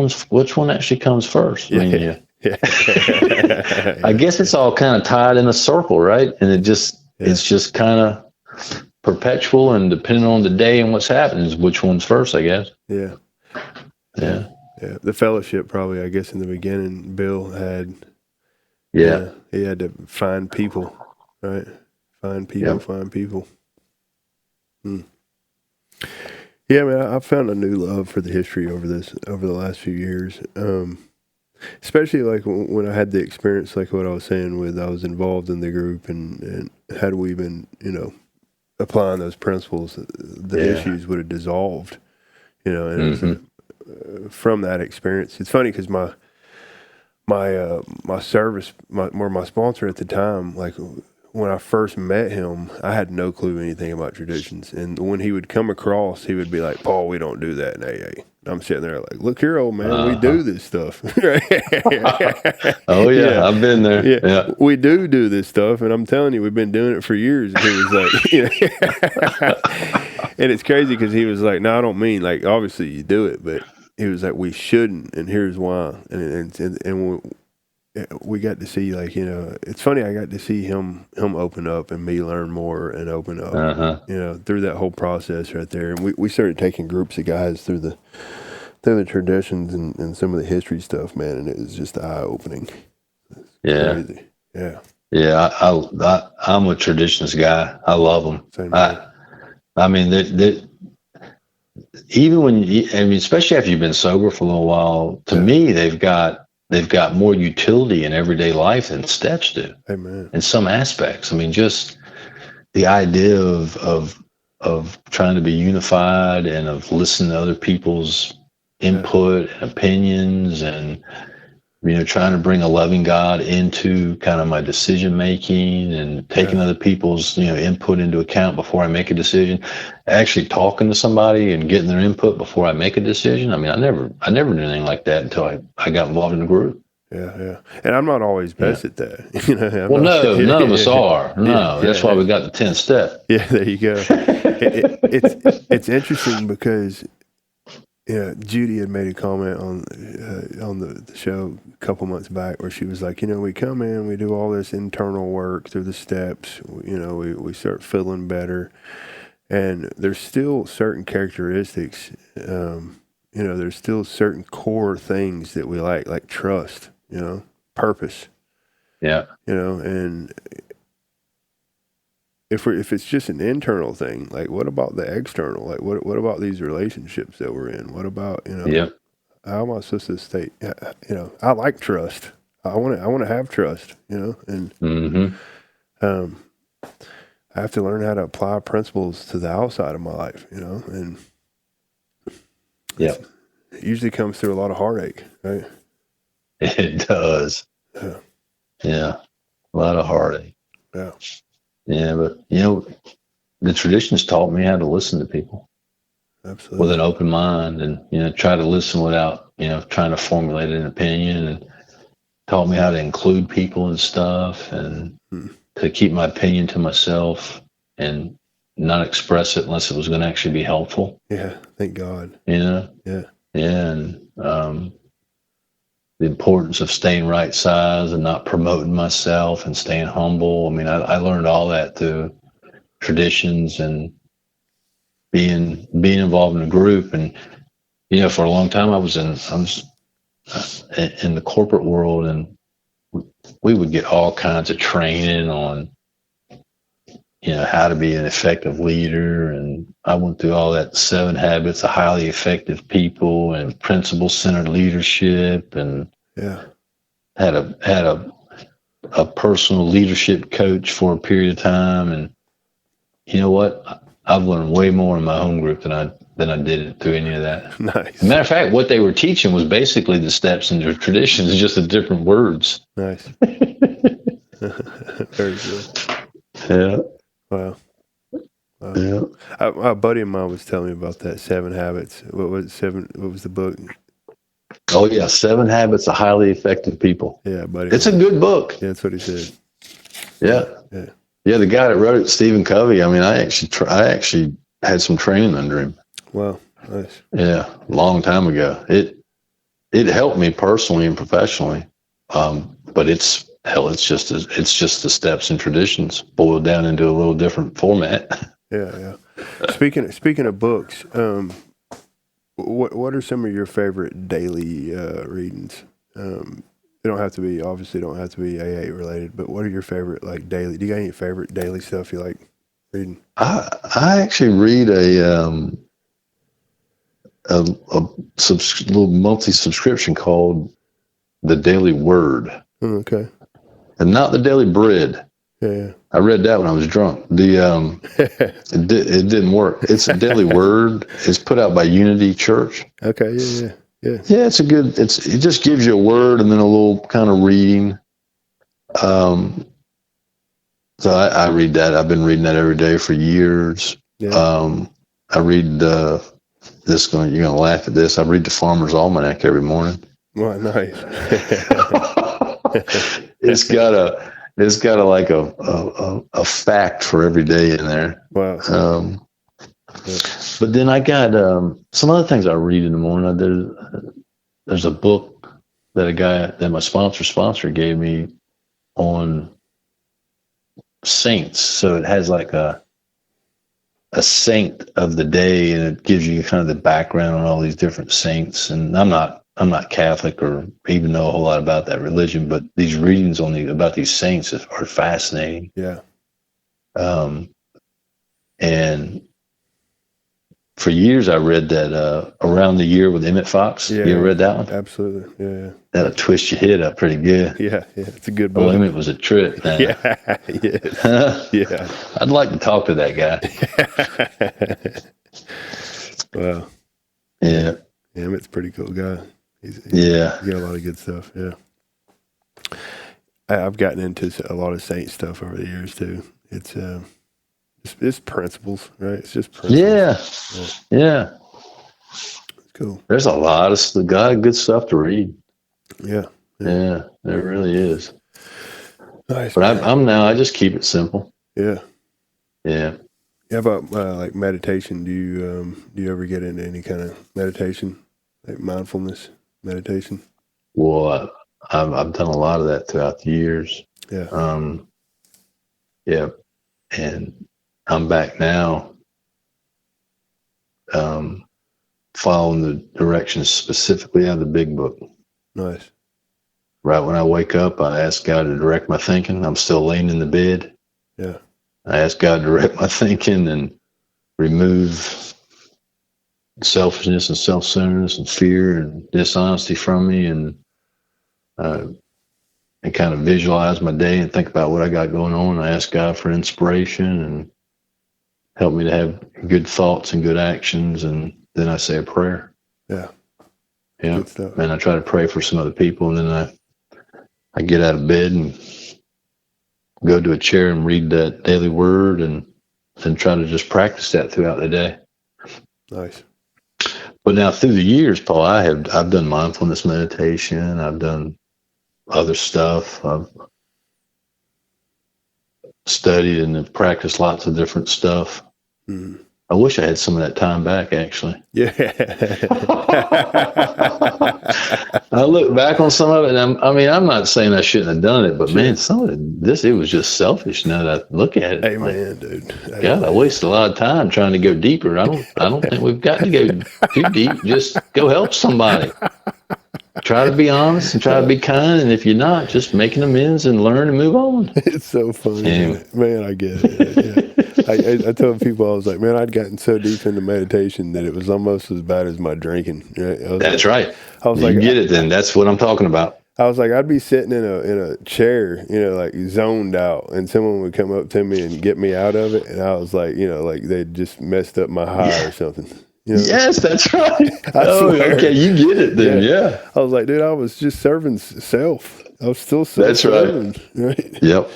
one actually comes first? I mean, I guess it's all kind of tied in a circle, right? And it's just kind of perpetual, and depending on the day and what's happening is which one's first, I guess. Yeah. Yeah. Yeah. The fellowship probably, I guess, in the beginning, Bill had. Yeah. He had to find people, right? Find people. Yeah, man, I found a new love for the history over the last few years. Especially like when I had the experience, like what I was saying with, I was involved in the group and had we been, applying those principles, the issues would have dissolved, and it was, from that experience. It's funny because my sponsor at the time, like when I first met him, I had no clue anything about traditions. And when he would come across, he would be like, "Paul, we don't do that in AA." And I'm sitting there like, "Look here, old man, we do this stuff." Oh yeah, I've been there. Yeah. We do this stuff, and I'm telling you, we've been doing it for years. And he was like, and it's crazy because he was like, "No, I don't mean like obviously you do it, but." He was like, "We shouldn't, and here's why." And we got to see, like, it's funny. I got to see him open up and me learn more and open up, through that whole process right there. And we started taking groups of guys through the traditions and some of the history stuff, man. And it was just eye opening. Crazy. Yeah. Yeah. I'm a traditions guy. I love them. I mean, even especially after you've been sober for a little while, to me, they've got more utility in everyday life than steps do. Amen. In some aspects. I mean, just the idea of trying to be unified and of listening to other people's input and opinions and, trying to bring a loving God into kind of my decision making and taking other people's, input into account before I make a decision, actually talking to somebody and getting their input before I make a decision. I mean, I never did anything like that until I got involved in the group. Yeah. And I'm not always best at that. None of us are. No, that's why we got the 10th step. Yeah, there you go. It's interesting because Judy had made a comment on the show a couple months back where she was like, we come in, we do all this internal work through the steps, we start feeling better, and there's still certain characteristics, there's still certain core things that we like trust, purpose. Yeah. And if it's just an internal thing, like what about the external? Like what about these relationships that we're in? What about, how am I supposed to stay, I like trust. I want to have trust, and I have to learn how to apply principles to the outside of my life, and it usually comes through a lot of heartache, right? It does. Yeah. A lot of heartache. Yeah. Yeah, but the traditions taught me how to listen to people. Absolutely. With an open mind and try to listen without trying to formulate an opinion, and taught me how to include people and stuff, and to keep my opinion to myself and not express it unless it was going to actually be helpful. Yeah, thank God. Yeah, and the importance of staying right size and not promoting myself and staying humble. I mean, I learned all that through traditions and being involved in a group. And, for a long time I was in the corporate world, and we would get all kinds of training on, how to be an effective leader. And I went through all that 7 habits of highly effective people and principle-centered leadership, and had a personal leadership coach for a period of time. And you know what? I've learned way more in my home group than I did through any of that. Nice. Matter of fact, what they were teaching was basically the steps and the traditions, just the different words. Nice. Very good. Yeah. Wow. Wow. Yeah. A buddy of mine was telling me about that 7 Habits. What was the book? Oh yeah, 7 Habits of Highly Effective People. Yeah, buddy. It's a good book. Yeah, that's what he said. Yeah. Yeah. Yeah, the guy that wrote it, Stephen Covey. I mean, I actually had some training under him. Wow. Nice. Yeah, a long time ago. It helped me personally and professionally. But it's just the steps and traditions boiled down into a little different format. Yeah. Speaking of books, what are some of your favorite daily readings? They don't have to be AA related, but what are your favorite daily? Do you got any favorite daily stuff you like reading? I actually read a little monthly subscription called The Daily Word. Oh, okay. And not The Daily Bread. Yeah. I read that when I was drunk. It didn't work. It's a Daily Word. It's put out by Unity Church. Okay. Yeah. Yeah, it just gives you a word and then a little kind of reading. So I read that. I've been reading that every day for years. Yeah. I read you're gonna laugh at this. I read the Farmer's Almanac every morning. Well, nice. It's got a fact for every day in there. Wow. Yeah. But then I got some other things I read in the morning. There's a book that my sponsor gave me on saints. So it has like a saint of the day, and it gives you kind of the background on all these different saints. And I'm not Catholic or even know a whole lot about that religion, but these readings about these saints are fascinating. Yeah. And for years I read that Around the Year with Emmett Fox. Yeah. You ever read that one? Absolutely. Yeah. That'll twist your head up pretty good. Yeah. It's a good book. Oh, Emmett was a trip, man. Yeah. Yes. Yeah. I'd like to talk to that guy. Wow. Yeah. Emmett's a pretty cool guy. He's got a lot of good stuff. Yeah. I've gotten into a lot of saint stuff over the years too. It's principles, right? It's just principles. Yeah. It's cool. There's a lot of good stuff to read. Yeah. There really is. Nice. But I just keep it simple. Yeah. Yeah. How about meditation? Do you ever get into any kind of meditation, like mindfulness meditation? Well, I've done a lot of that throughout the years. Yeah. Yeah. And I'm back now, following the directions specifically out of the big book. Nice. Right when I wake up, I ask God to direct my thinking. I'm still laying in the bed. Yeah. I ask God to direct my thinking and remove selfishness and self-centeredness and fear and dishonesty from me, and kind of visualize my day and think about what I got going on. I ask God for inspiration and help me to have good thoughts and good actions, and then I say a prayer. Yeah. Yeah. Good stuff. And I try to pray for some other people, and then I get out of bed and go to a chair and read that daily word, and then try to just practice that throughout the day. Nice. But now through the years, Paul, I've done mindfulness meditation. I've done other stuff. I've studied and have practiced lots of different stuff. Mm. I wish I had some of that time back, actually. Yeah. I look back on some of it, and I'm not saying I shouldn't have done it, but man, some of it was just selfish now that I look at it. Hey, man, dude. God, I wasted a lot of time trying to go deeper. I don't think we've got to go too deep. Just go help somebody. Try to be honest and try to be kind, and if you're not, just making amends and learn and move on. It's so funny. Anyway. Man, I get it. Yeah. I told people, I was like, man, I'd gotten so deep into meditation that it was almost as bad as my drinking. Right? That's right. I was You like, get it then. That's what I'm talking about. I was like, I'd be sitting in a chair, like zoned out, and someone would come up to me and get me out of it, and I was like, like they'd just messed up my high or something. Yes, that's right. I swear. Okay, you get it then. Yeah. I was like, dude, I was just serving self. I was still That's serving. Right. Yep.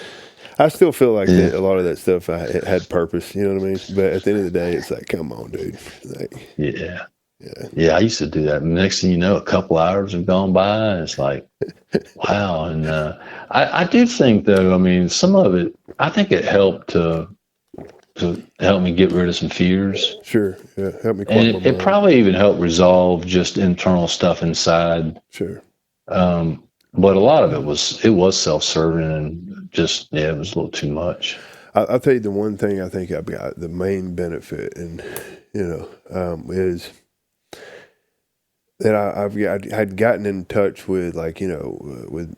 I still feel like that, a lot of that stuff it had purpose. You know what I mean? But at the end of the day, it's like, come on, dude. Like, Yeah. Yeah, I used to do that. Next thing you know, a couple hours have gone by, and it's like, wow. And I do think, though, I mean, some of it, I think it helped to help me get rid of some fears. Sure, yeah, help me. And it probably even helped resolve just internal stuff inside. Sure. But a lot of it was self-serving, and just it was a little too much. I'll tell you the one thing I think I've got the main benefit, and is that I'd gotten in touch with with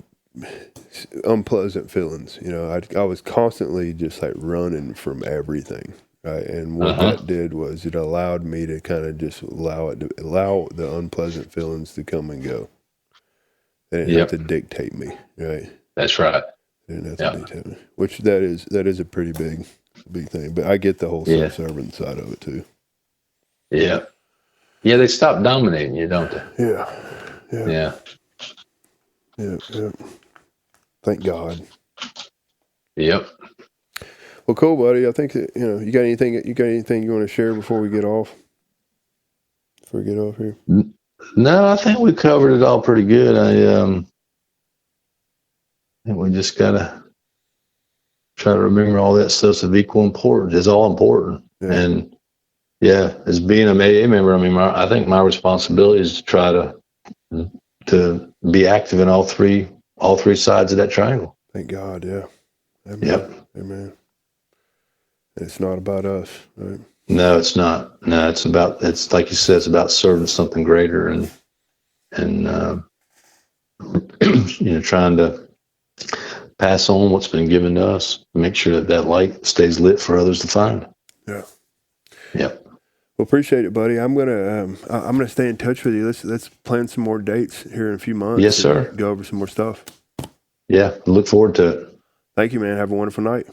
unpleasant feelings. I was constantly just like running from everything, right? And what that did was it allowed me to kind of just allow the unpleasant feelings to come and go. They didn't have to dictate me, right? That's right. They didn't have to dictate me, which that is a pretty big thing. But I get the whole self-serving side of it too. Yeah. Yeah, they stop dominating you, don't they? Yeah. Thank God. Yep. Well, cool, buddy. I think that, you got anything you want to share before we get off? Before we get off here? No, I think we covered it all pretty good. I think we just gotta try to remember all that stuff's of equal importance. It's all important. Yeah. And as being a AA member, I mean, I think my responsibility is to try to be active in all three sides of that triangle. Thank God, yeah. Amen. Yep. Amen. It's not about us, right? No, it's not. No, it's like you said, it's about serving something greater and trying to pass on what's been given to us, make sure that light stays lit for others to find. Yeah. Yep. Well, appreciate it, buddy. I'm gonna stay in touch with you. Let's plan some more dates here in a few months. Yes, sir. Go over some more stuff. Yeah, look forward to it. Thank you, man. Have a wonderful night.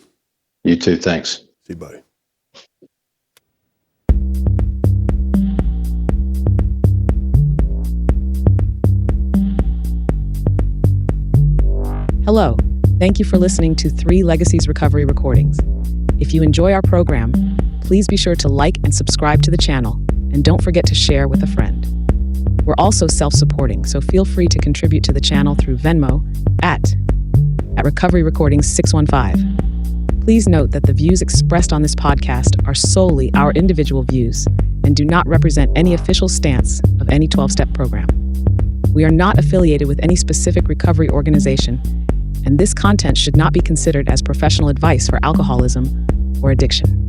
You too. Thanks. See you, buddy. Hello. Thank you for listening to 3 Legacies Recovery Recordings. If you enjoy our program, please be sure to like and subscribe to the channel, and don't forget to share with a friend. We're also self-supporting, so feel free to contribute to the channel through Venmo at Recovery Recordings 615. Please note that the views expressed on this podcast are solely our individual views and do not represent any official stance of any 12-step program. We are not affiliated with any specific recovery organization, and this content should not be considered as professional advice for alcoholism or addiction.